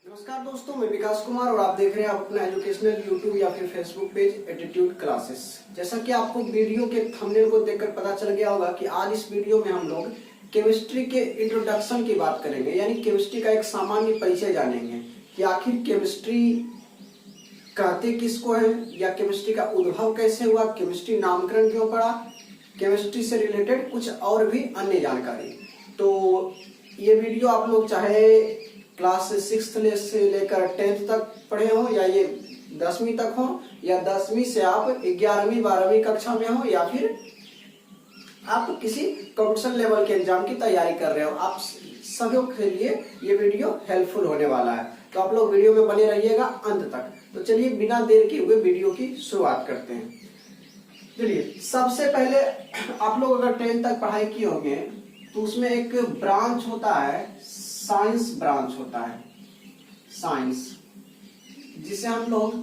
नमस्कार दोस्तों, मैं विकास कुमार और आप देख रहे हैं अपना एजुकेशनल यूट्यूब या फिर फेसबुक पेज एटीट्यूड क्लासेस। जैसा कि आपको वीडियो के थंबनेल को देखकर पता चल गया होगा कि आज इस वीडियो में हम लोग केमिस्ट्री के इंट्रोडक्शन की बात करेंगे, यानी केमिस्ट्री का एक सामान्य परिचय जानेंगे कि आखिर केमिस्ट्री कहते किसको है, या केमिस्ट्री का उद्भव कैसे हुआ, केमिस्ट्री नामकरण क्यों पड़ा, केमिस्ट्री से रिलेटेड कुछ और भी अन्य जानकारी। तो ये वीडियो आप लोग चाहे क्लास 6 से लेकर 10th तक पढ़े हो, या ये 10वीं तक हो, या 10वीं से आप 11वीं 12वीं कक्षा में हो, या फिर आप किसी कंपटीशन लेवल के एग्जाम की तैयारी कर रहे हो, आप सभी के लिए ये वीडियो हेल्पफुल होने वाला है। तो आप लोग वीडियो में बने रहिएगा अंत तक। तो चलिए बिना देर किए हुए वीडियो की शुरुआत करते हैं। चलिए सबसे पहले आप लोग अगर 10th तक पढ़ाई किए होंगे तो उसमें एक ब्रांच होता है, साइंस ब्रांच होता है, साइंस, जिसे हम लोग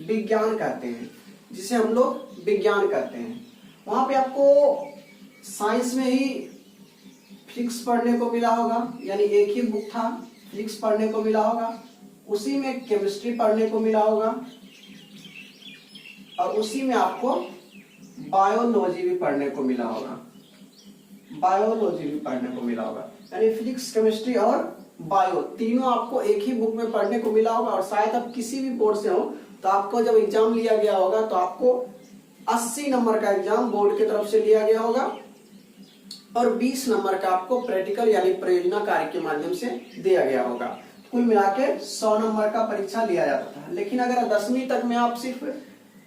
विज्ञान कहते हैं, वहां पे आपको साइंस में ही फिजिक्स पढ़ने को मिला होगा, यानी एक ही बुक था, फिजिक्स पढ़ने को मिला होगा, उसी में केमिस्ट्री पढ़ने को मिला होगा, और उसी में आपको बायोलॉजी भी पढ़ने को मिला होगा, यानी फिजिक्स, केमिस्ट्री और बायो तीनों आपको एक ही बुक में पढ़ने को मिला होगा। और शायद आप किसी भी बोर्ड से हो तो आपको जब एग्जाम लिया गया होगा तो आपको 80 नंबर का एग्जाम बोर्ड की तरफ से लिया गया होगा और 20 नंबर का आपको प्रैक्टिकल यानी परियोजना कार्य के माध्यम से दिया गया होगा। कुल मिला के 100 नंबर का परीक्षा लिया जाता था। लेकिन अगर 10वीं तक में आप सिर्फ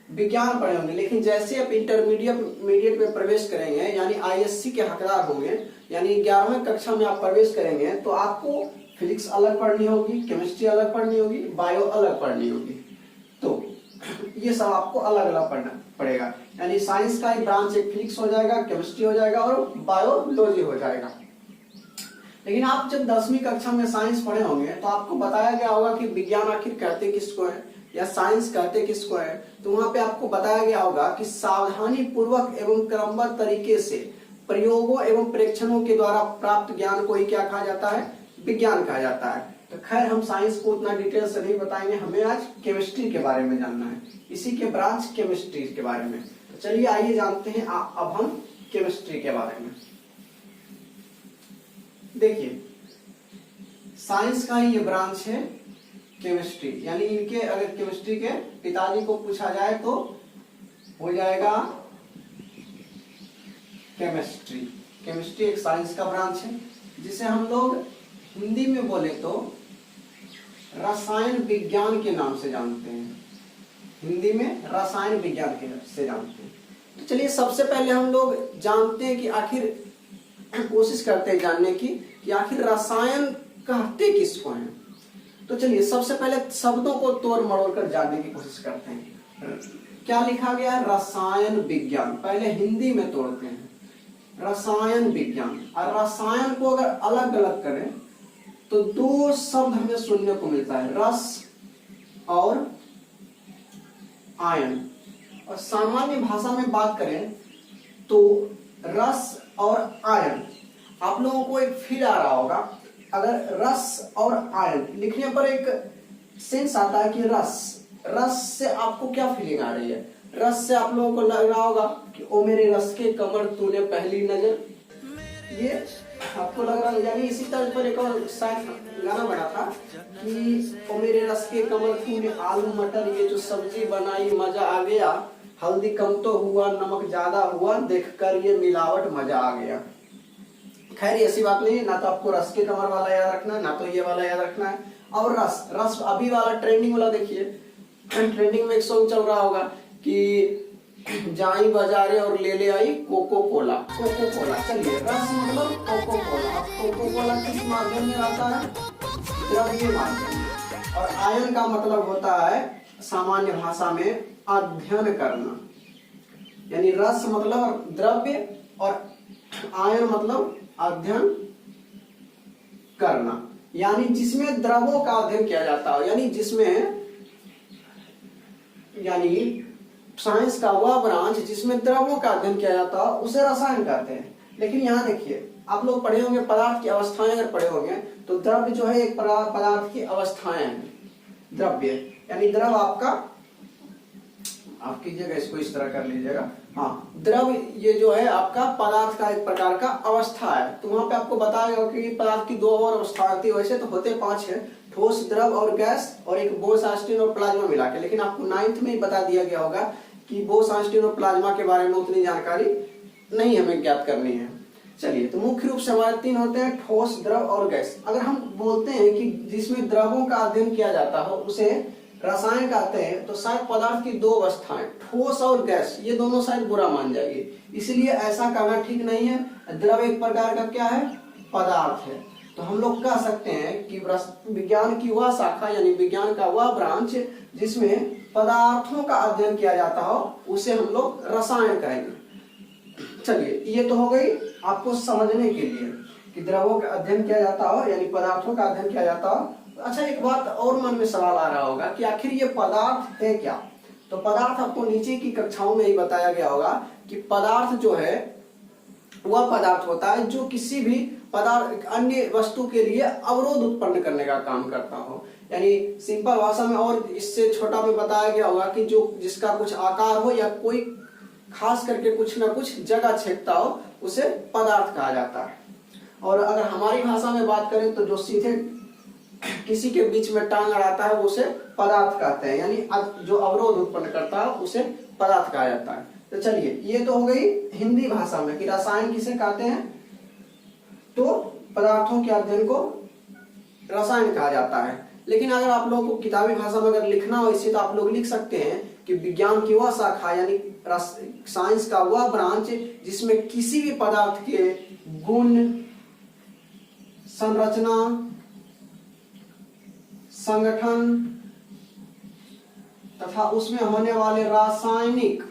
विज्ञान पढ़े होंगे, लेकिन जैसे आप इंटरमीडिएट में प्रवेश करेंगे, यानी आईएससी के हकदार होंगे, यानी 11वीं कक्षा में आप प्रवेश करेंगे, तो आपको फिजिक्स अलग पढ़नी होगी, केमिस्ट्री अलग पढ़नी होगी, बायो अलग पढ़नी होगी। तो ये सब आपको अलग अलग पढ़ना पड़ेगा, यानी साइंस का ही ब्रांच एक फिजिक्स हो जाएगा, केमिस्ट्री हो जाएगा और बायोलॉजी हो जाएगा। लेकिन आप जब 10वीं कक्षा में साइंस पढ़े होंगे तो आपको बताया गया होगा कि विज्ञान आखिर कहते किसको है या साइंस कहते किसको है। तो वहां पे आपको बताया गया होगा कि सावधानी पूर्वक एवं क्रमबद्ध तरीके से प्रयोगों एवं परीक्षणों के द्वारा प्राप्त ज्ञान को ही क्या कहा जाता है, विज्ञान कहा जाता है। तो खैर हम साइंस को उतना डिटेल से नहीं बताएंगे, हमें आज केमिस्ट्री के बारे में जानना है, इसी के ब्रांच केमिस्ट्री के बारे में। तो चलिए आइए जानते हैं अब हम केमिस्ट्री के बारे में। देखिए साइंस का ही ये ब्रांच है केमिस्ट्री, यानी इनके अगर केमिस्ट्री के पिताजी को पूछा जाए तो हो जाएगा केमिस्ट्री। केमिस्ट्री एक साइंस का ब्रांच है जिसे हम लोग हिंदी में बोले तो रसायन विज्ञान के नाम से जानते हैं, हिंदी में रसायन विज्ञान के नाम से जानते हैं। तो चलिए सबसे पहले हम लोग जानते हैं कि आखिर कोशिश करते हैं जानने की कि आखिर रसायन कहते किसको हैं। तो चलिए सबसे पहले शब्दों को तोड़ मरोड़ कर जानने की कोशिश करते हैं। क्या लिखा गया है, रसायन विज्ञान। पहले हिंदी में तोड़ते हैं, रसायन विज्ञान। और रसायन को अगर अलग अलग करें तो दो शब्द हमें सुनने को मिलता है, रस और आयन। और सामान्य भाषा में बात करें तो रस और आयन, आप लोगों को एक फील आ रहा होगा, अगर रस और आयन लिखने पर एक सेंस आता है कि रस से आपको क्या फीलिंग आ रही है। रस से आप लोगों को लग रहा होगा कि ओ मेरे रस के कमर तूने पहली नजर, ये आपको लग रहा है। यानी इसी तरह पर एक और शायद गाना बना था कि ओ मेरे रस के कमर तूने आलू मटर ये जो सब्जी बनाई मजा आ गया, हल्दी कम तो हुआ नमक ज्यादा हुआ, देखकर ये मिलावट मजा आ गया। खैर ऐसी बात नहीं है, ना तो आपको रस के कमर वाला याद रखना है, ना तो ये वाला याद रखना है। और रस अभी वाला ट्रेंडिंग वाला देखिए, ट्रेंडिंग में एक सॉन्ग चल रहा होगा कि जाई बाजारे और ले ले आई कोको कोला। चलिए रस मतलब कोको कोला। अब कोको कोला किस माध्यम में आता है, द्रव्य माध्यम में। और आयन का मतलब होता है सामान्य भाषा में अध्ययन करना, यानी रस मतलब द्रव्य और आयन मतलब अध्ययन करना, यानी जिसमें द्रवों का अध्ययन किया जाता है, यानी साइंस का वह ब्रांच जिसमें द्रवों का अध्ययन किया जाता है उसे रसायन कहते हैं। लेकिन यहाँ देखिए, आप लोग पढ़े होंगे पदार्थ की अवस्थाएं, अगर पढ़े होंगे तो द्रव्य जो है एक पदार्थ की अवस्थाएं हैं। द्रव्य यानी द्रव आपका, आप कीजिएगा इसको इस तरह कर लीजिएगा, हाँ, द्रव ये जो है आपका पदार्थ का एक प्रकार का अवस्था है। तो वहां पे आपको बताया कि पदार्थ की दो और अवस्था होती है, वैसे तो होते 5 है, ठोस, द्रव और गैस, और एक बोस, आइंस्टीन और प्लाज्मा मिला के। लेकिन आपको 9th में ही बता दिया गया होगा कि बोस, आइंस्टीन और प्लाज्मा के बारे में उतनी जानकारी नहीं हमें ज्ञात करनी है। चलिए, तो मुख्य रूप से हमारे 3 होते हैं, ठोस, द्रव और गैस। अगर हम बोलते हैं कि जिसमें द्रवों का अध्ययन किया जाता है उसे रसायन कहते हैं, तो शायद पदार्थ की 2 अवस्थाएं, ठोस और गैस, ये दोनों शायद बुरा मान जाएगी, इसलिए ऐसा कहना ठीक नहीं है। द्रव एक प्रकार का क्या है, पदार्थ है। तो हम लोग कह सकते हैं कि विज्ञान की वह शाखा यानी विज्ञान का वह ब्रांच जिसमें पदार्थों का अध्ययन किया जाता हो उसे हम लोग रसायन कहेंगे। चलिए, ये तो हो गई आपको समझने के लिए कि द्रवों का अध्ययन किया जाता हो यानी पदार्थों का अध्ययन किया जाता हो। अच्छा, एक बात और मन में सवाल आ रहा होगा कि आखिर ये पदार्थ है क्या? तो पदार्थ आपको नीचे की कक्षाओं में ही बताया गया होगा कि पदार्थ जो है वह पदार्थ होता है जो किसी भी पदार्थ अन्य वस्तु के लिए अवरोध उत्पन्न करने का काम करता हो। यानी सिंपल भाषा में और इससे छोटा में बताया गया होगा कि जो जिसका कुछ आकार हो या कोई खास करके कुछ ना कुछ जगह छेदता हो उसे पदार्थ कहा जाता है। और अगर हमारी भाषा में बात करें तो जो सीधे किसी के बीच में टांग अड़ाता है उसे पदार्थ कहते हैं, यानी जो अवरोध उत्पन्न करता है उसे पदार्थ कहा जाता है। तो चलिए, ये तो हो गई हिंदी भाषा में कि रसायन किसे कहते हैं, तो पदार्थों के अध्ययन को रसायन कहा जाता है। लेकिन अगर आप लोगों को किताबी भाषा में अगर लिखना हो इसे, तो आप लोग लिख सकते हैं कि विज्ञान की वह शाखा यानी साइंस का वह ब्रांच जिसमें किसी भी पदार्थ के गुण, संरचना, संगठन तथा उसमें होने वाले रासायनिक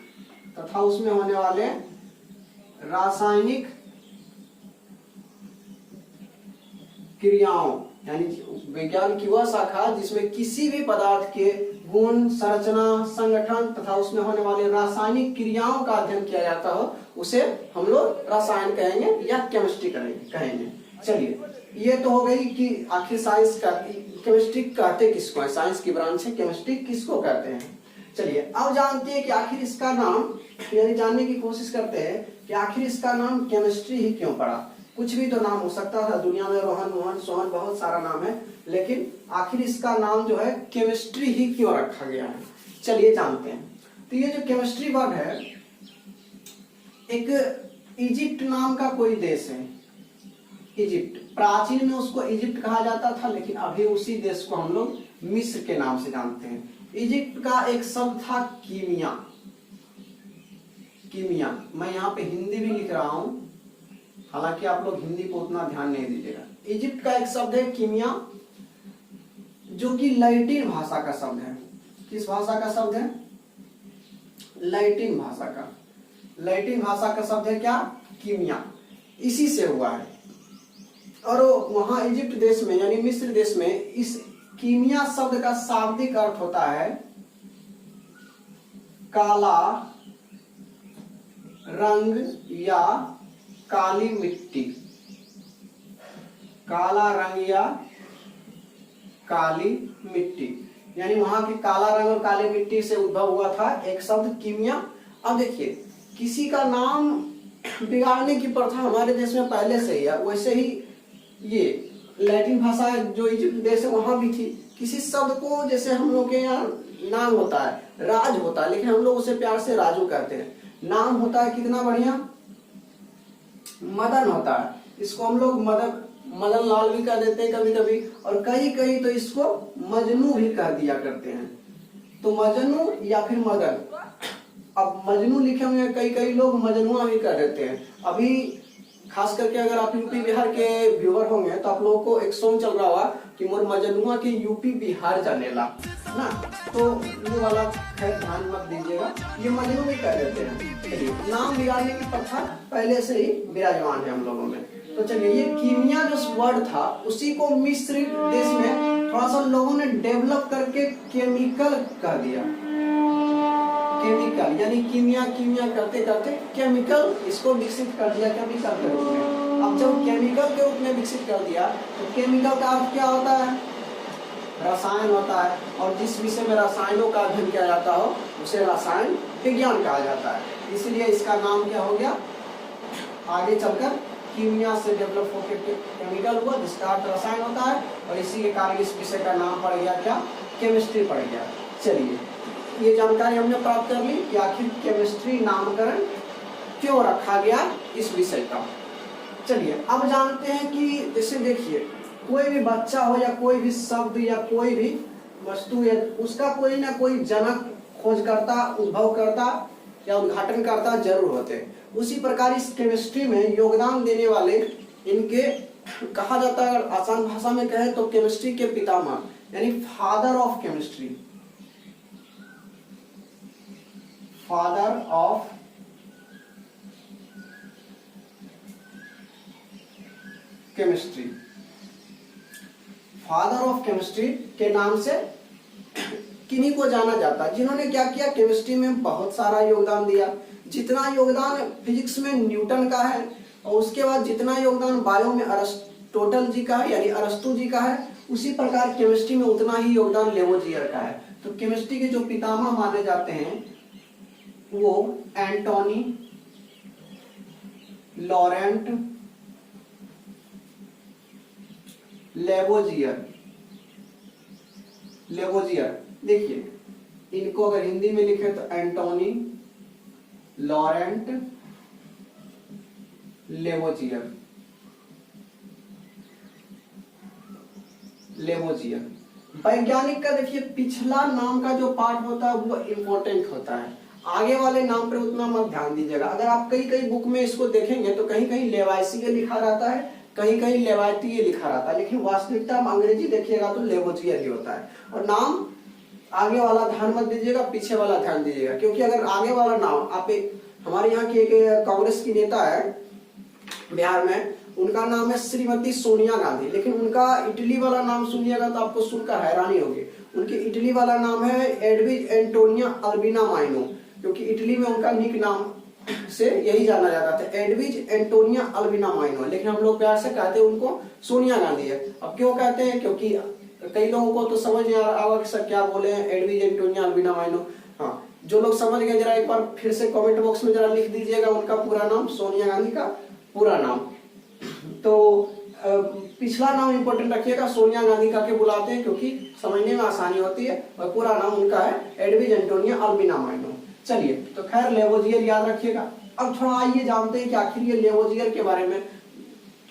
क्रियाओं, यानी विज्ञान की वह शाखा जिसमें किसी भी पदार्थ के गुण, संरचना, संगठन तथा उसमें होने वाले रासायनिक क्रियाओं का अध्ययन किया जाता हो उसे हम लोग रसायन कहेंगे या केमिस्ट्री कहेंगे। चलिए, ये तो हो गई कि आखिर साइंस का केमिस्ट्री कहते किसको है, साइंस की ब्रांच है, केमिस्ट्री किसको कहते हैं। चलिए, अब जानते हैं कि आखिर इसका नाम, यानी जानने की कोशिश करते हैं कि आखिर इसका नाम केमिस्ट्री ही क्यों पड़ा। कुछ भी तो नाम हो सकता था, दुनिया में रोहन, मोहन, सोहन बहुत सारा नाम है, लेकिन आखिर इसका नाम जो है केमिस्ट्री ही क्यों रखा गया है, चलिए जानते हैं। तो ये जो केमिस्ट्री वर्ड है, एक इजिप्ट नाम का कोई देश है, इजिप्ट, प्राचीन में उसको इजिप्ट कहा जाता था, लेकिन अभी उसी देश को हम लोग मिस्र के नाम से जानते हैं। इजिप्ट का एक शब्द था कीमिया। मैं यहाँ पे हिंदी भी लिख रहा हूं, हालांकि आप लोग हिंदी को उतना ध्यान नहीं दीजिएगा। इजिप्ट का एक शब्द है कीमिया, जो कि लैटिन भाषा का शब्द है। किस भाषा का शब्द है? लैटिन भाषा का। लैटिन भाषा का शब्द है क्या? कीमिया। इसी से हुआ है। और वहां इजिप्ट देश में यानी मिस्र देश में इस कीमिया शब्द का शाब्दिक अर्थ होता है काला रंग या काली मिट्टी। काला रंग या काली मिट्टी, यानी वहां की काला रंग और काली मिट्टी से उद्भव हुआ था एक शब्द कीमिया। अब देखिए, किसी का नाम बिगाड़ने की प्रथा हमारे देश में पहले से ही है, वैसे ही ये लैटिन भाषा जो इजिप्ट देश है वहां भी थी। किसी शब्द को, जैसे हम लोग के यहाँ नाम होता है, राज होता है, लेकिन हम लोग उसे प्यार से राजू कहते हैं। नाम होता है कितना बढ़िया, मदन होता है, इसको हम लोग मदन लाल भी कह देते हैं कभी कभी, और कई तो इसको मजनू भी कह दिया करते हैं। तो मजनू या फिर मदन, अब मजनू लिखे हुए कई लोग मजनुआ भी कह देते हैं। अभी खास करके अगर आप यूपी बिहार के व्यूअर होंगे तो आप लोगों को एक सॉन्ग चल रहा होगा कि मोर मजनुआ के यूपी बिहार जानेला ना, तो ये वाला खैर ध्यान मत दीजिएगा, ये मजनू भी कह देते हैं। चलिए, नाम बिगाड़ने की प्रथा पहले से ही विराजमान है हम लोगों में। तो चलिए, ये कीमिया जो वर्ड था उसी को मिस्र देश में थोड़ा सा लोगों ने डेवलप करके केमिकल कह दिया। केमिकल यानी कीमिया, कीमिया करते करते केमिकल इसको विकसित कर दिया केमिकल के रूप में। अब जब केमिकल के रूप में विकसित कर दिया तो केमिकल का अर्थ क्या होता है? रसायन होता है, और जिस विषय में रसायनों का अध्ययन किया जाता हो उसे रसायन विज्ञान कहा जाता है। इसलिए इसका नाम क्या हो गया? आगे चलकर कीमिया से डेवलप होकर केमिकल हुआ, जिसका अर्थ रसायन होता है, और इसी के कारण इस विषय का नाम पड़ गया क्या? केमिस्ट्री पड़ गया। चलिए, ये जानकारी हमने प्राप्त कर ली कि आखिर केमिस्ट्री नामकरण क्यों रखा गया इस विषय का। चलिए अब जानते हैं कि जैसे देखिए, कोई भी बच्चा हो या कोई भी शब्द या कोई भी वस्तु या उसका कोई ना कोई जनक, खोजकर्ता, उद्भवकर्ता या उद्घाटन करता जरूर होते हैं। उसी प्रकार इस केमिस्ट्री में योगदान देने वाले इनके कहा जाता है, अगर आसान भाषा में कहे तो केमिस्ट्री के पितामह यानी father of chemistry, father of chemistry, father of chemistry के नाम से किन्हीं को जाना जाता है, जिन्होंने क्या किया? केमिस्ट्री में बहुत सारा योगदान दिया। जितना योगदान फिजिक्स में न्यूटन का है, और उसके बाद जितना योगदान बायो में अरिस्टोटल जी का है यानी अरस्तु जी का है, उसी प्रकार केमिस्ट्री में उतना ही योगदान लेवोजियर का है। तो केमिस्ट्री के जो पितामह माने जाते हैं वो एंटोनी लॉरेंट लेवोजियर। लेवोजियर देखिए, इनको अगर हिंदी में लिखे तो एंटोनी लॉरेंट लेवोजियर। लेवोजियर वैज्ञानिक का देखिए पिछला नाम का जो पार्ट होता है वो इम्पोर्टेंट होता है, आगे वाले नाम पर उतना मत ध्यान दीजिएगा। अगर आप कई कई बुक में इसको देखेंगे तो कहीं कहीं लेवाइसिए लिखा रहता है, कहीं कहीं लेवाइटिए लिखा रहता है, लेकिन वास्तविकता में अंग्रेजी देखिएगा तो लेवोजियर ही होता है। और नाम आगे वाला ध्यान मत दीजिएगा, पीछे वाला ध्यान दीजिएगा, क्योंकि अगर आगे वाला नाम आप हमारे यहाँ की एक कांग्रेस की नेता है बिहार में, उनका नाम है श्रीमती सोनिया गांधी, लेकिन उनका इटली वाला नाम सुनिएगा तो आपको सुनकर हैरानी होगी। उनके इटली वाला नाम है एडविज एंटोनिया अल्बिना माइनो, क्योंकि इटली में उनका निक नाम से यही जाना जाता था, एडविज एंटोनिया अल्बिना माइनो, लेकिन हम लोग प्यार से कहते हैं उनको सोनिया गांधी है। अब क्यों कहते हैं? क्योंकि कई लोगों को तो समझ नहीं आ रहा होगा कि सर क्या बोले हैं, एडविज एंटोनिया अल्बिना माइनो। हाँ, जो लोग समझ गए जरा एक बार फिर से कमेंट बॉक्स में जरा लिख दीजिएगा उनका पूरा नाम, सोनिया गांधी का पूरा नाम। तो पिछला नाम इंपॉर्टेंट रखिएगा, सोनिया गांधी का के बुलाते हैं क्योंकि समझने में आसानी होती है, और पूरा नाम उनका है एडविज एंटोनिया अल्बिना माइनो। चलिए, तो खैर लेवोजियर याद रखिएगा। अब थोड़ा आइए जानते हैं कि आखिर ये लेवोजियर के बारे में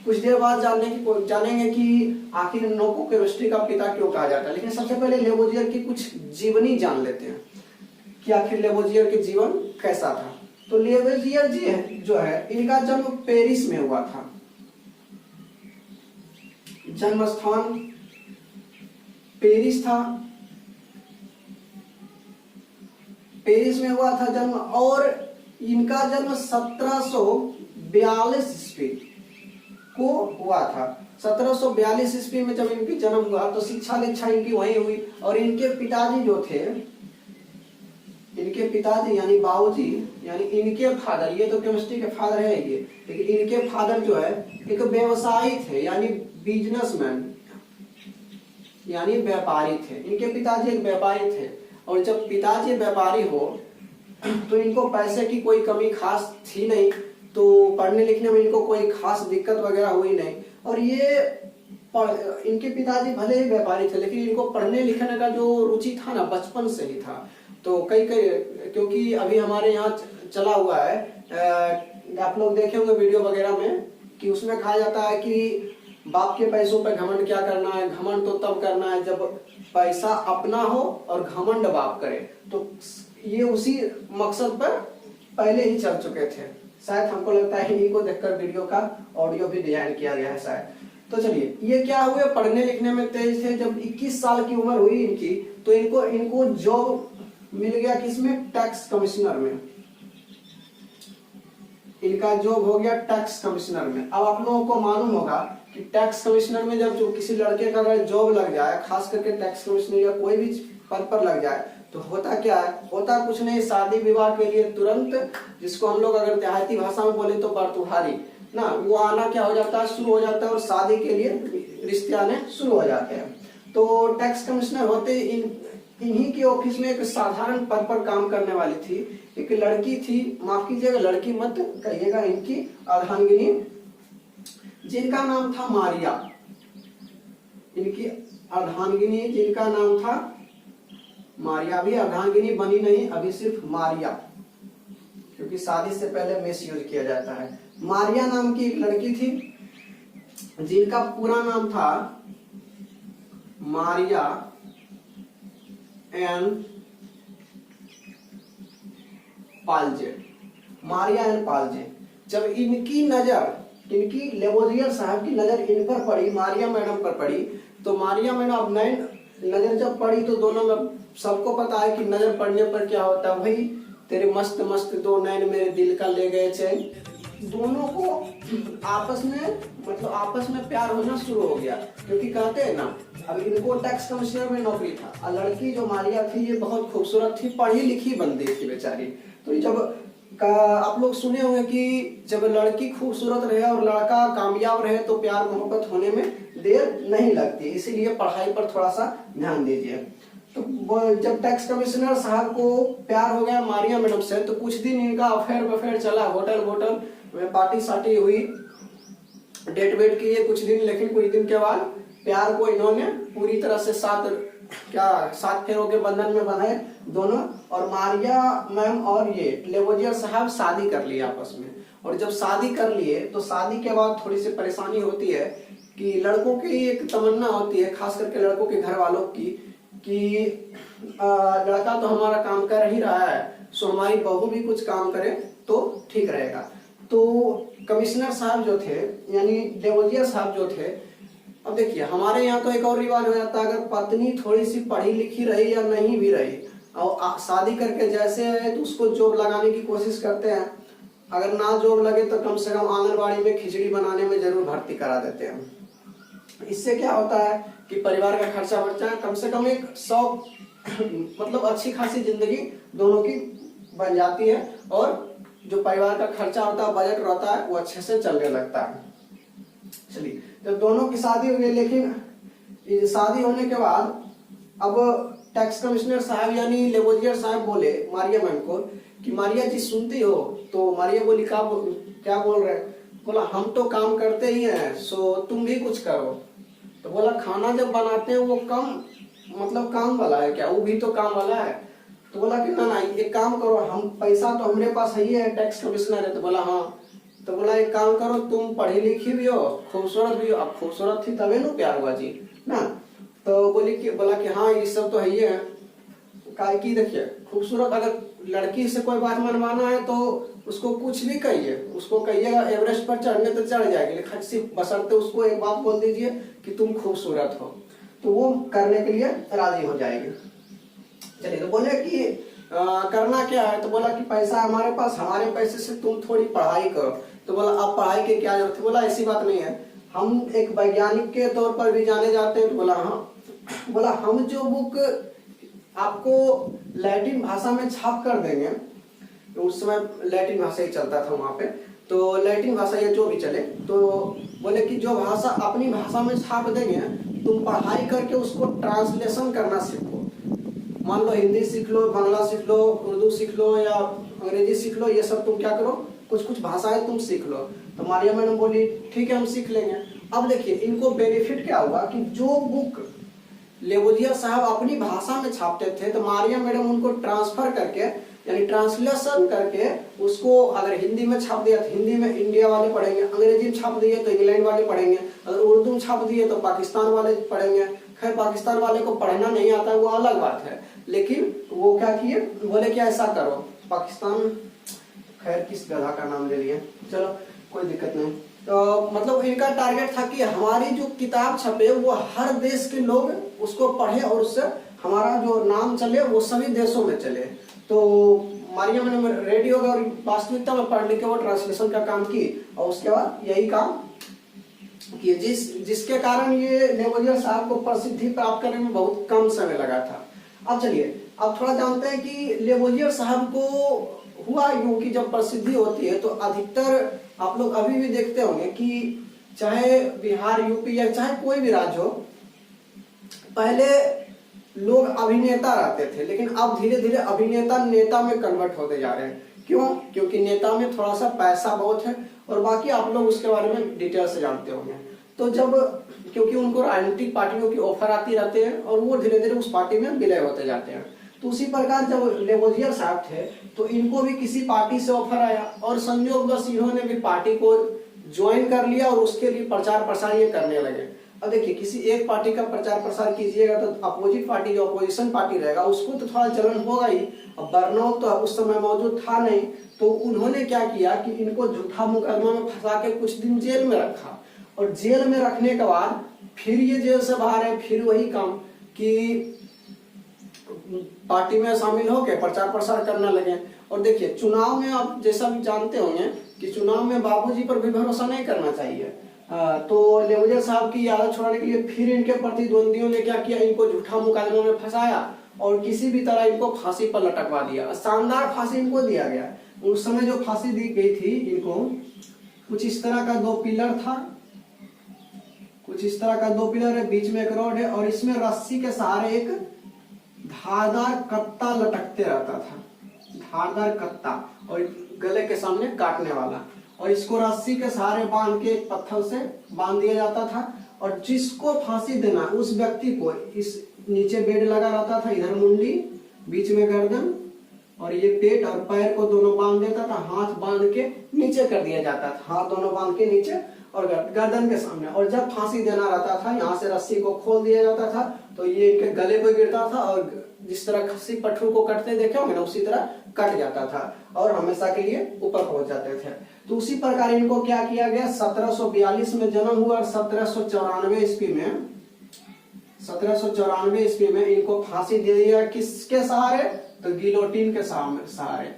कुछ देर बाद जानेंगे कि आखिर इनको केमिस्ट्री का पिता क्यों कहा जाता है। लेकिन सबसे पहले लेवोजियर की कुछ जीवनी जान लेते हैं कि आखिर लेवोजियर के जीवन कैसा था। तो लेवोजियर जी जो है, इनका जन्म पेरिस में हुआ था, जन्म स्थान पेरिस था, पेरिस में हुआ था जन्म, और इनका जन्म 1742 ईस्वी को हुआ था। 1742 ईस्वी में जब इनकी जन्म हुआ तो शिक्षा दीक्षा इनकी वहीं हुई, और इनके पिताजी जो थे, इनके पिताजी यानी बाबूजी यानी इनके फादर, ये तो केमिस्ट्री के फादर है ये, लेकिन इनके फादर जो है एक व्यवसायी थे यानी बिजनेसमैन यानी व्यापारी थे। इनके पिताजी एक व्यापारी थे, और जब पिताजी व्यापारी हो तो इनको पैसे की कोई कमी खास थी नहीं, तो पढ़ने लिखने में इनको कोई खास दिक्कत वगैरह हुई नहीं। और ये इनके पिताजी भले ही व्यापारी थे, लेकिन इनको पढ़ने लिखने का जो रुचि था ना बचपन से ही था। तो कई क्योंकि अभी हमारे यहाँ चला हुआ है, आप लोग देखे होंगे वीडियो वगैरह में कि उसमें कहा जाता है कि बाप के पैसों पर घमंड क्या करना है, घमंड तो तब करना है जब पैसा अपना हो और घमंड बाप करे। तो ये उसी मकसद पर पहले ही चल चुके थे। शायद हमको लगता है इन्हीं को देखकर वीडियो का ऑडियो भी डिजाइन किया गया है शायद। तो चलिए, ये क्या हुए, पढ़ने लिखने में तेज थे। जब 21 साल की उम्र हुई इनकी तो इनको जॉब मिल गया किसमें? टैक्स कमिश्नर में। इनका जॉब हो गया टैक्स कमिश्नर में। अब आप लोगों को मालूम होगा कि टैक्स कमिश्नर में जब जो किसी लड़के का अगर जॉब लग जाए, खास करके टैक्स कमिश्नर या कोई भी पद पर लग जाए, तो होता क्या है, होता कुछ नहीं, शादी विवाह के लिए तुरंत, जिसको हम लोग अगर देहाती भाषा में बोले तो बरतुहारी ना, वो आना क्या हो जाता है, शुरू हो जाता है, और शादी के लिए रिश्ते आने शुरू हो जाते हैं। तो टैक्स कमिश्नर होते इन्हीं के ऑफिस में एक साधारण पद पर काम करने वाली थी एक लड़की थी, माफ कीजिएगा लड़की मत कहिएगा, इनकी अर्धांगिनी, जिनका नाम था मारिया। इनकी अर्धांगिनी जिनका नाम था मारिया, अभी अर्धांगिनी बनी नहीं, अभी सिर्फ मारिया, क्योंकि शादी से पहले मिस यूज किया जाता है। मारिया नाम की एक लड़की थी जिनका पूरा नाम था मारिया एन पालजे, मारिया एन पालजे। जब इनकी नजर, इनकी लेवोजियर साहब की नजर इन पर पड़ी, मारिया मैडम पर पड़ी, तो मारिया मैडम अब नए नजर जब पड़ी तो दोनों में सबको पता है कि नजर पड़ने पर क्या होता है, भाई तेरे मस्त मस्त दो नैन मेरे दिल का ले गए चैन। दोनों को आपस में मतलब आपस में प्यार होना शुरू हो गया, क्योंकि कहते हैं ना, अब इनको टैक्स कमिश्नर में नौकरी था, और लड़की जो मारिया थी ये बहुत खूबसूरत थी, पढ़ी लिखी बंदी थी बेचारी। तो जब आप लोग सुने होंगे कि जब लड़की खूबसूरत रहे और लड़का कामयाब रहे तो प्यार मोहब्बत होने में देर नहीं लगती, इसीलिए पढ़ाई पर थोड़ा सा ध्यान दीजिए। तो जब टैक्स कमिश्नर साहब को प्यार हो गया मारिया मैडम से, तो कुछ दिन इनका अफेयर चला, होटल में पार्टी सार्टी हुई, डेट वेट किए कुछ दिन, लेकिन कुछ दिन के बाद प्यार को इन्होंने पूरी तरह से सात फेरों के बंधन में बंधाए दोनों, और मारिया मैम और ये लेवोजियर साहब शादी कर लिए आपस में। और जब शादी कर लिए तो शादी के बाद थोड़ी सी परेशानी होती है कि लड़कों की एक तमन्ना होती है, खास करके लड़कों के घर वालों की, कि लड़का तो हमारा काम कर ही रहा है, सो हमारी बहू भी कुछ काम करे तो ठीक रहेगा। तो कमिश्नर साहब जो थे, यानी लेवोजियर साहब जो थे, अब देखिए हमारे यहाँ तो एक और रिवाज हो जाता है, अगर पत्नी थोड़ी सी पढ़ी लिखी रही या नहीं भी रही और शादी करके जैसे है तो उसको जॉब लगाने की कोशिश करते हैं, अगर ना जॉब लगे तो कम से कम आंगनबाड़ी में खिचड़ी बनाने में जरूर भर्ती करा देते हैं। इससे क्या होता है कि परिवार का खर्चा बचता है, कम से कम एक 100 मतलब अच्छी खासी जिंदगी दोनों की बन जाती है, और जो परिवार का खर्चा होता है, बजट रहता है, वो अच्छे से चलने लगता है। चलिए, जब दोनों की शादी हो गई, लेकिन शादी होने के बाद अब टैक्स कमिश्नर साहब यानी लेवोजियर साहब बोले मारिया मैम को कि मारिया जी सुनती हो? तो मारिया बोली क्या बोल रहे? बोला हम तो काम करते ही हैं, सो तुम भी कुछ करो। तो बोला खाना जब बनाते हैं वो कम मतलब काम वाला है क्या? वो भी तो काम वाला है। तो बोला कि ना एक काम करो, हम पैसा तो हमारे पास ही है, टैक्स कमिश्नर है। तो बोला हाँ। तो बोला एक काम करो, तुम पढ़ी लिखी भी हो, खूबसूरत भी हो। अब खूबसूरत थी तभी ना प्यार हुआ जी ना। तो बोला कि हाँ ये सब तो है ही है। काय की देखिए खूबसूरत, अगर लड़की से कोई बात मनवाना है तो उसको कुछ भी कहिए, उसको कहिएगा एवरेस्ट पर चढ़ने तो चढ़ जाएगी, लेकिन सिर्फ बशर्ते उसको एक बात बोल दीजिए कि तुम खूबसूरत हो, तो वो करने के लिए राजी हो जाएगी। चलिए, तो बोले कि करना क्या है? तो बोला कि पैसा हमारे पास, हमारे पैसे से तुम थोड़ी पढ़ाई करो। तो बोला अब पढ़ाई की क्या जरूरत है? बोला ऐसी बात नहीं है, हम एक वैज्ञानिक के तौर पर भी जाने जाते हैं। तो बोला हाँ। बोला हम जो बुक आपको लैटिन भाषा में छाप कर देंगे, तो उस समय लैटिन भाषा ही चलता था वहां पे, तो लैटिन भाषा या जो भी चले, तो बोले कि जो भाषा अपनी भाषा में छाप देंगे, तुम पढ़ाई करके उसको ट्रांसलेशन करना सीखो। मान लो हिंदी सीख लो, बांग्ला सीख लो, उर्दू सीख लो या अंग्रेजी सीख लो, ये सब तुम क्या करो, कुछ भाषाएं तुम सीख लो। तो मारिया मैडम बोली ठीक है हम सीख लेंगे। अब देखिए इनको बेनिफिट क्या हुआ कि जो बुक लेवोजियर साहब अपनी भाषा में छापते थे, तो मारिया मैडम उनको ट्रांसफर करके यानी ट्रांसलेशन करके उसको अगर हिंदी में छाप दिया तो हिंदी में इंडिया वाले पढ़ेंगे, अंग्रेजी में छाप दिए तो इंग्लैंड वाले पढ़ेंगे, अगर उर्दू में छाप दिए तो पाकिस्तान वाले पढ़ेंगे। खैर पाकिस्तान वाले को पढ़ना नहीं आता वो अलग बात है, लेकिन वो क्या किए, बोले कि ऐसा करो पाकिस्तान, खैर किस गधा का नाम ले लिए, चलो कोई दिक्कत नहीं। तो मतलब इनका टारगेट था कि हमारी जो किताब छपे वो हर देश के लोग उसको पढ़े और उससे हमारा जो नाम चले वो सभी देशों में चले। तो मारिया मैंने रेडी हो गया और वास्तविकता में पढ़ लिख के वो ट्रांसलेशन का काम की, और उसके बाद यही काम किए जिसके कारण ये लेवोजियर साहब को प्रसिद्धि प्राप्त करने में बहुत कम समय लगा था। अब चलिए अब थोड़ा जानते हैं कि लेवोजियर साहब को हुआ यूं कि जब प्रसिद्धि होती है तो अधिकतर आप लोग अभी भी देखते होंगे कि चाहे बिहार, यूपी या चाहे कोई भी राज्य हो, पहले लोग अभिनेता रहते थे, लेकिन अब धीरे धीरे अभिनेता नेता में कन्वर्ट होते जा रहे हैं। क्यों? क्योंकि नेता में थोड़ा सा पैसा बहुत है, और बाकी आप लोग उसके बारे में डिटेल से जानते होंगे। तो जब क्योंकि उनको राजनीतिक पार्टियों की ऑफर आती रहती है और वो धीरे धीरे उस पार्टी में विलय होते जाते हैं। तो उसी प्रकार जब लेवोजियर साहब थे तो इनको भी किसी पार्टी से ऑफर आया और संयोगवश इन्होंने भी पार्टी को ज्वाइन कर लिया और उसके लिए प्रचार प्रसार ये करने लगे। अब देखिए, किसी एक पार्टी का प्रचार प्रसार कीजिएगा तो अपोजिट पार्टी, जो अपोजिशन पार्टी रहेगा, उसको तो थोड़ा जलन होगा ही। अब बर्नआउट तो उस समय मौजूद था नहीं, तो उन्होंने क्या किया कि इनको झूठा मुकदमा में फंसा के कुछ दिन जेल में रखा, और जेल में रखने के बाद फिर ये जेल से बाहर है, फिर वही काम कि पार्टी में शामिल होकर प्रचार प्रसार करने लगे। और देखिए, चुनाव में आप जैसा भी जानते होंगे कि चुनाव में बाबूजी पर भी भरोसा नहीं करना चाहिए। तो लेवोजियर साहब की आदत छुड़ाने के लिए फिर इनके प्रतिद्वंदियों ने क्या किया, इनको झूठा मुकदमा में फंसाया और किसी भी तरह इनको फांसी पर लटकवा दिया। शानदार फांसी इनको दिया गया। उस समय जो फांसी दी गई थी इनको, कुछ इस तरह का 2 पिलर था, कुछ इस तरह का 2 पिलर है, बीच में एक रॉड है, और इसमें रस्सी के सहारे एक धारदार कत्ता लटकते रहता था, धारदार कत्ता, और गले के सामने काटने वाला, और इसको रस्सी के सहारे बांध के पत्थर से बांध दिया जाता था। और जिसको फांसी देना उस व्यक्ति को इस नीचे बेड लगा रहता था, इधर मुंडी, बीच में गर्दन, और ये पेट और पैर को दोनों बांध देता था, हाथ बांध के नीचे कर दिया जाता था, हाथ दोनों बांध के नीचे और गर्दन के सामने। और जब फांसी देना रहता था, यहाँ से रस्सी को खोल दिया जाता था तो ये इनके गले पे गिरता था, और जिस तरह खस्सी पटरू को कटते देखे होंगे ना, उसी तरह कट जाता था और हमेशा के लिए ऊपर पहुंच जाते थे। तो उसी प्रकार इनको क्या किया गया, 1742 में जन्म हुआ और 1794 ईस्वी में 1794 ईस्वी में इनको फांसी दे दिया। किसके सहारे? तो गिलोटिन के सहारे।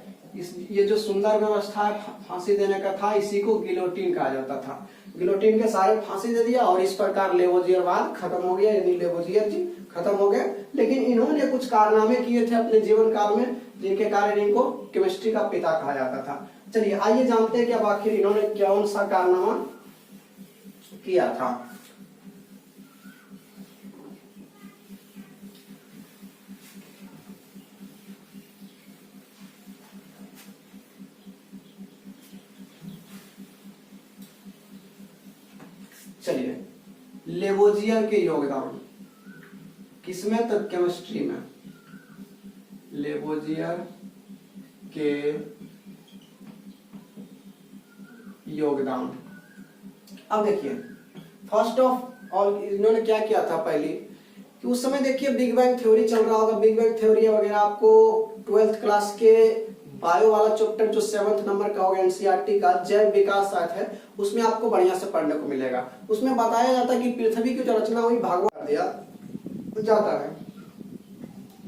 ये जो सुंदर व्यवस्था है फांसी देने का था, इसी को गिलोटिन कहा जाता था। गिलोटिन के सहारे फांसी दे दिया और इस प्रकार लेवोजियरवाद खत्म हो गया, यानी लेवोजियर जी खत्म हो गए। लेकिन इन्होंने कुछ कारनामे किए थे अपने जीवन काल में, जिनके कारण इनको केमिस्ट्री का पिता कहा जाता था। चलिए आइए जानते हैं कि अब आखिर इन्होंने कौन सा कारनामा किया था। चलिए, लेवोजियर के योगदान किसमें? तो केमिस्ट्री में। लेवोजियर के योगदान। अब देखिए, फर्स्ट ऑफ ऑल इन्होंने क्या किया था पहले कि उस समय देखिए बिग बैंग थ्योरी चल रहा होगा। बिग बैंग थ्योरी वगैरह आपको 12th क्लास के बायो वाला चैप्टर जो 7th नंबर का होगा एनसीईआरटी का, जैव विकास शायद है, उसमें आपको बढ़िया से पढ़ने को मिलेगा। उसमें बताया जाता है कि पृथ्वी की जो रचना हुई भगवान दिया जाता है,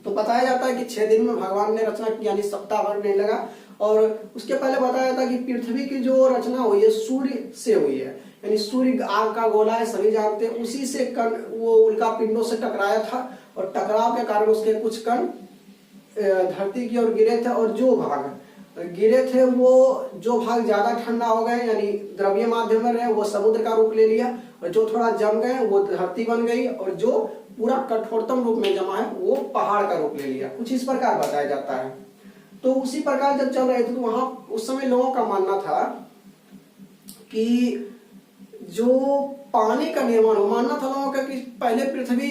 तो बताया जाता है कि 6 दिन में भगवान ने रचना की, यानी सप्ताह भर नहीं लगा। और उसके पहले बताया जाता है कि पृथ्वी की जो रचना हुई है सूर्य से हुई है, यानी सूर्य आग का गोला है, सभी जानते हैं, उसी से कण वो उल्का पिंडों से टकराया था और टकराव के कारण उसके कुछ कण धरती की ओर गिरे थे, और जो भाग गिरे थे वो जो भाग ज्यादा ठंडा हो गए यानी द्रव्य माध्यम में रहे वो समुद्र का रूप ले लिया, और जो थोड़ा जम गए वो धरती बन गई, और जो पूरा कठोरतम रूप में जमा है वो पहाड़ का रूप ले लिया। कुछ इस प्रकार बताया जाता है। तो उसी प्रकार जब चल रहे थे तो वहां उस समय लोगों का मानना था कि जो पानी का निर्माण हो, मानना था लोगों का कि पहले पृथ्वी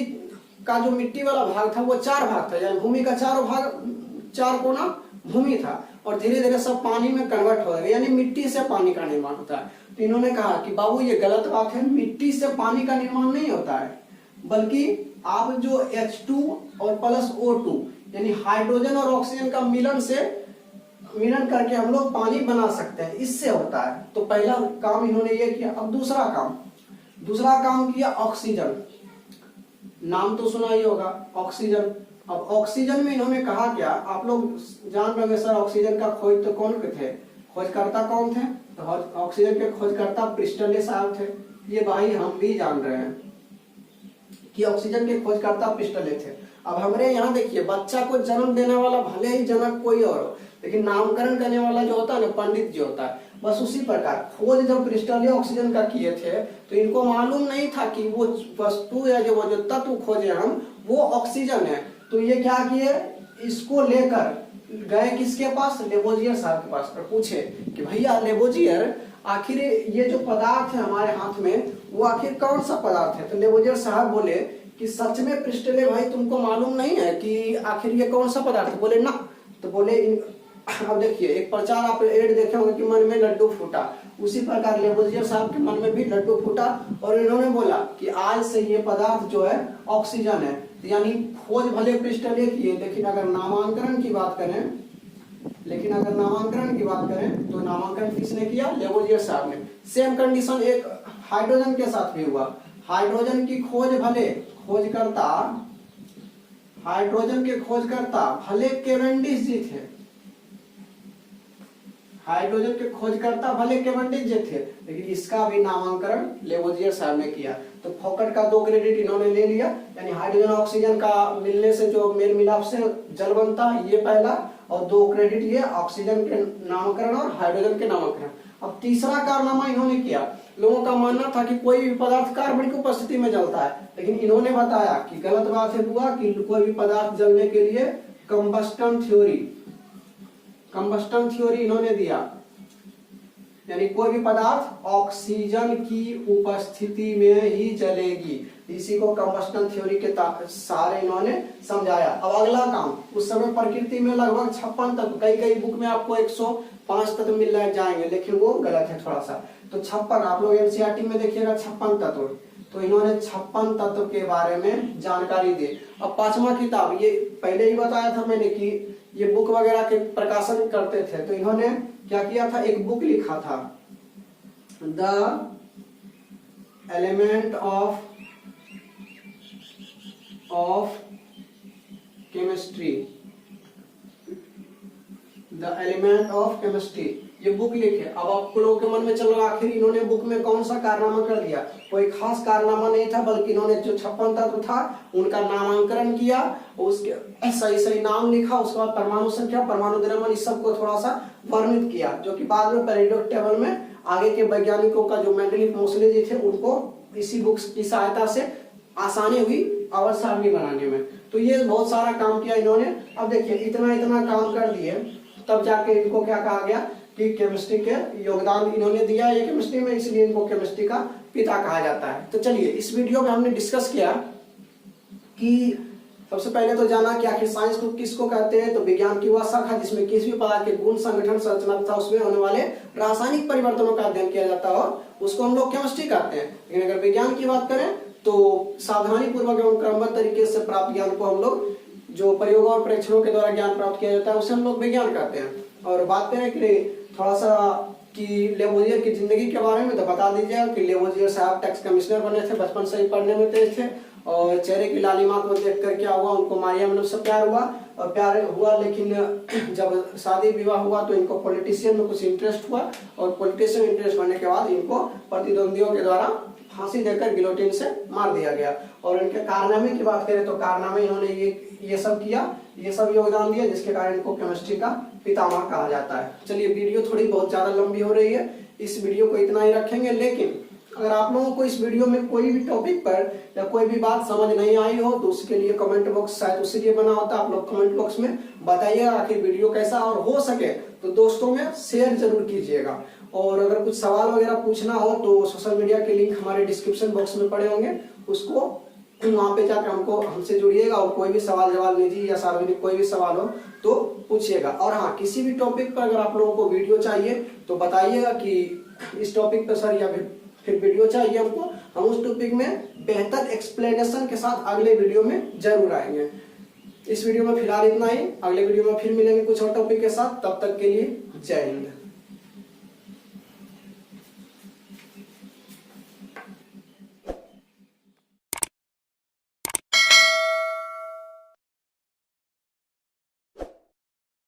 का जो मिट्टी वाला भाग था वो 4 भाग था, यानी भूमि का 4 भाग, 4 कोना भूमि था, और धीरे धीरे सब पानी में कन्वर्ट हो गया, यानी मिट्टी से पानी का निर्माण होता है। तो इन्होंने कहा कि बाबू ये गलत बात है, मिट्टी से पानी का निर्माण नहीं होता है, बल्कि आप जो H2 और प्लस O2 यानी हाइड्रोजन और ऑक्सीजन का मिलन करके हम लोग पानी बना सकते हैं, इससे होता है। तो पहला काम इन्होंने ये किया। अब दूसरा काम किया ऑक्सीजन। नाम तो सुना ही होगा ऑक्सीजन। अब ऑक्सीजन में इन्होंने कहा क्या, आप लोग जान रहे सर ऑक्सीजन का खोज तो कौन थे, खोजकर्ता कौन थे? तो ऑक्सीजन के खोजकर्ता प्रिस्टले साहब थे। ये भाई हम भी जान रहे हैं कि ऑक्सीजन के खोजकर्ता प्रिस्टले थे। अब हमारे यहाँ देखिए, बच्चा को जन्म देने वाला भले ही जनक कोई और हो, लेकिन नामकरण करने वाला जो होता है ना, पंडित जी होता है। बस उसी प्रकार खोज जब क्रिस्टलीय ऑक्सीजन का किए थे तो इनको मालूम नहीं था कि वो वस्तु या जो तत्व खोजे हम वो ऑक्सीजन है। तो ये क्या किए, इसको लेकर गए किसके पास, लेबोजियर साहब के पास, पर पूछे कि भैया लेबोजियर, आखिर ये जो पदार्थ है हमारे हाथ में वो आखिर कौन सा पदार्थ है। तो लेबोजियर साहब बोले कि सच में प्रिस्टले भाई तुमको मालूम नहीं है कि आखिर ये कौन सा पदार्थ है। बोले ना। तो बोले अब देखिए, एक प्रचार आप एड देखे होंगे कि मन में लड्डू फूटा, उसी प्रकार लेबोजियर साहब के मन में भी लड्डू फूटा और इन्होंने बोला कि आज से ये पदार्थ जो है ऑक्सीजन है। यानी खोज भले प्रिस्टलीय किए, लेकिन अगर नामांकन की बात करें तो नामांकन किसने किया, लेबोजियर साहब ने। सेम कंडीशन एक हाइड्रोजन के साथ भी हुआ। हाइड्रोजन की खोज भले हाइड्रोजन के खोजकर्ता भले केवेंडिश जी थे, हाइड्रोजन के खोजकर्ता भले केवेंडिश जी थे, लेकिन इसका भी नामांकन लेबोजियर साहब ने किया। तो फोकट का 2 क्रेडिट इन्होंने ले लिया, यानी हाइड्रोजन ऑक्सीजन का मिलने से जो मेल मिलाप से जल बनता है, ये पहला, और 2 क्रेडिट ये ऑक्सीजन के नामकरण और हाइड्रोजन के नामकरण। अब तीसरा कारनामा इन्होंने किया। लोगों का मानना था कि कोई भी पदार्थ कार्बन की उपस्थिति में जलता है, लेकिन इन्होंने बताया कि गलत बात है बुआ, कि कोई भी पदार्थ जलने के लिए कंबस्टन थ्योरी इन्होंने दिया, यानी कोई भी पदार्थ ऑक्सीजन की उपस्थिति में ही जलेगी। इसी को कंबस्टन थ्योरी के सहारे इन्होंने समझाया। अब अगला काम, उस समय प्रकृति में लगभग 56 तत्व, कई बुक में आपको 105 तत्व मिल जाएंगे, लेकिन वो गलत है थोड़ा सा। तो 56, आप लोग एनसीईआरटी में देखिएगा 56 तत्व। तो इन्होंने 56 तत्व के बारे में जानकारी दी। अब 5वां किताब, ये पहले ही बताया था मैंने कि ये बुक वगैरह के प्रकाशन करते थे, तो इन्होंने क्या किया था, एक बुक लिखा था, द एलिमेंट ऑफ केमिस्ट्री, ये बुक लिखे। अब आप लोगों के मन में चल रहा आखिर इन्होंने बुक में कौन सा कारनामा कर दिया। कोई खास कारनामा नहीं था, बल्कि इन्होंने जो 56 तत्व था उनका नामांकन किया, उसके सही नाम लिखा, उसके बाद परमाणु संख्या, परमाणु द्रव्यमान, इस सब को थोड़ा सा वर्णित किया, जो कि बाद में पेरियोडिक टेबल में आगे के वैज्ञानिकों का जो मेंडलीफ मोसले जी थे उनको इसी बुक्स की सहायता से आसानी हुई आवर्त सारणी बनाने में। तो ये बहुत सारा काम किया इन्होंने। अब देखिए, इतना काम कर दिए, तब जाके इनको क्या कहा गया कि केमिस्ट्री के योगदान इन्होंने दिया है केमिस्ट्री में, इसलिए इनको केमिस्ट्री का पिता कहा जाता है। तो चलिए, इस वीडियो में हमने डिस्कस किया कि सबसे पहले तो जाना कि आखिर साइंस को किसको कहते हैं। तो विज्ञान की वह शाखा जिसमें किसी भी पदार्थ के गुण, संगठन, संरचना तथा उसमें होने वाले रासायनिक परिवर्तनों का अध्ययन किया जाता है, उसको हम लोग केमिस्ट्री कहते हैं। लेकिन अगर विज्ञान की बात करें तो सावधानी पूर्वक एवं क्रमबद्ध तरीके से प्राप्त ज्ञान को हम लोग, जो प्रयोग और परीक्षणों के द्वारा ज्ञान प्राप्त किया जाता है, उसे हम लोग विज्ञान कहते हैं। और बात करें कि थोड़ा सा कि लेबोजियर की जिंदगी के बारे में, तो बता दीजिएगा कि लेबोजियर साहब टैक्स कमिश्नर बने थे, बचपन से ही पढ़ने में तेज थे, और चेहरे की लालिमा को देखकर क्या हुआ, उनको मारिया मिनोज से प्यार हुआ, और प्यार हुआ, लेकिन जब शादी विवाह हुआ तो इनको पॉलिटिशियन में कुछ इंटरेस्ट हुआ, और पॉलिटिशियन इंटरेस्ट होने के बाद इनको प्रतिद्वंदियों के द्वारा फांसी देकर गिलोटिन से मार दिया गया। और इनके कारनामे की बात करें तो कारनामे इन्होंने ये सब किया, ये सब योगदान दिया, जिसके कारण इनको केमिस्ट्री का पितामह कहा जाता है। चलिए, वीडियो थोड़ी बहुत ज्यादा लंबी हो रही है, इस वीडियो को इतना ही रखेंगे। लेकिन अगर आप लोगों को इस वीडियो में कोई भी टॉपिक पर या कोई भी बात समझ नहीं आई हो तो उसके लिए कमेंट बॉक्स शायद उसी लिए बना होता है, आप लोग कमेंट बॉक्स में बताइएगा आखिर वीडियो कैसा, और हो सके तो दोस्तों में शेयर जरूर कीजिएगा। और अगर कुछ सवाल वगैरह पूछना हो तो सोशल मीडिया के लिंक हमारे डिस्क्रिप्शन बॉक्स में पड़े होंगे, उसको वहां पे जाकर हमसे जुड़िएगा, और कोई भी सवाल जवाब निजी या सार्वजनिक कोई भी सवाल हो तो पूछिएगा। और हाँ, किसी भी टॉपिक पर अगर आप लोगों को वीडियो चाहिए तो बताइएगा कि इस टॉपिक पर सर, या फिर वीडियो चाहिए हमको, हम उस टॉपिक में बेहतर एक्सप्लेनेशन के साथ अगले वीडियो में जरूर आएंगे। इस वीडियो में फिलहाल इतना ही, अगले वीडियो में फिर मिलेंगे कुछ और टॉपिक के साथ। तब तक के लिए जय हिंद।